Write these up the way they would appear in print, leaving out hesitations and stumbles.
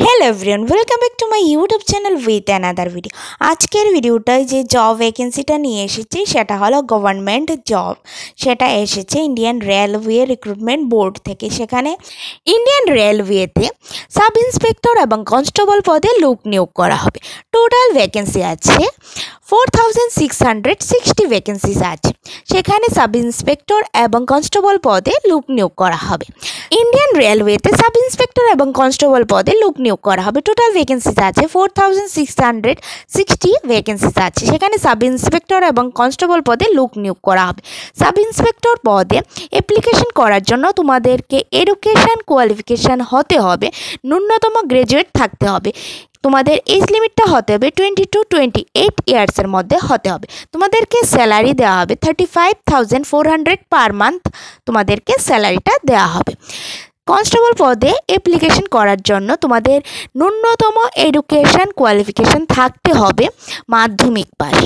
Hello everyone welcome back to my YouTube channel with another video. आजकेर भिडियोटाय जे जब वैकेंसिटा निये एसेछि सेटा हलो गवर्नमेंट जब। सेटा एसेছে इंडियन रेलवे रिक्रुटमेंट बोर्ड थेके। सेखाने इंडियन रेलवेते सब इन्सपेक्टर एवं कन्स्टेबल पदे लोक नियोग करा होबे। टोटाल वैकेंसि आछे 4660 वैकेंसिज आछे। सेखाने सब इन्सपेक्टर एवं कन्स्टेबल पदे लोक नियोग करा होबे। इंडियन रेलवेते सब इन्सपेक्टर एवं कन्स्टेबल पदे लोक नियोग करा होबे। टोटाल वैकेंसिज आछे 4660 वैकेंसिज आछे। सेखाने सब इन्सपेक्टर एवं कन्स्टेबल पदे लोक नियोग करा होबे। सब इन्सपेक्टर पदे एप्लीकेशन करार जन्य तोमादेरके एडुकेशन क्वालिफिकेशन होते होबे, न्यूनतम ग्रेजुएट थाकते होबे। তোমাদের এজ লিমিটটা হতে হবে 22 to 28 ইয়ার্সের মধ্যে হতে হবে। তোমাদেরকে স্যালারি দেওয়া হবে 35,400 পার মান্থ। তোমাদেরকে স্যালারিটা দেওয়া হবে। কনস্টেবল পদে অ্যাপ্লিকেশন করার জন্য তোমাদের ন্যূনতম এডুকেশন কোয়ালিফিকেশন থাকতে হবে মাধ্যমিক পাস।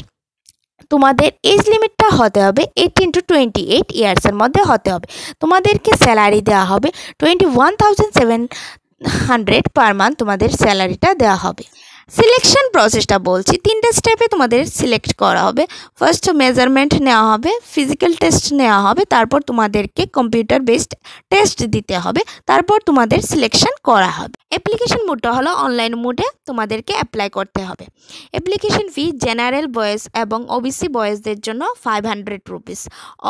তোমাদের এজ লিমিটটা হতে হবে 18 to 28 ইয়ার্সের মধ্যে হতে হবে। তোমাদেরকে স্যালারি দেওয়া হবে 21,700 পার মান্থ। তোমাদের স্যালারিটা দেওয়া হবে। সিলেকশন প্রসেসটা বলছি, তিনটে স্টেপে তোমাদের সিলেক্ট করা হবে। ফার্স্ট মেজারমেন্ট নেওয়া হবে, ফিজিক্যাল টেস্ট নেওয়া হবে, তারপর তোমাদেরকে কম্পিউটার বেসড টেস্ট দিতে হবে, তারপর তোমাদের সিলেকশন করা হবে। অ্যাপ্লিকেশন মোডটা হলো অনলাইন মোডে তোমাদেরকে অ্যাপ্লাই করতে হবে। অ্যাপ্লিকেশন ফি জেনারেল বয়েজ এবং ওবিসি বয়েজদের জন্য 500 রুপিস,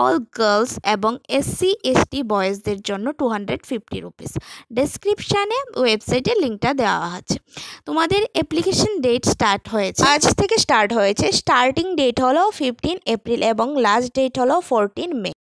অল গার্লস এবং SC ST বয়েজদের জন্য 250 রুপিস। ডেসক্রিপশানে ওয়েবসাইটে লিঙ্কটা দেওয়া আছে। তোমাদের অ্যাপ্লিকেশন ডেট স্টার্ট হয়েছে, আজ থেকে স্টার্ট হয়েছে। স্টার্টিং ডেট হলো 15 এপ্রিল এবং লাস্ট ডেট হলো 14 মে।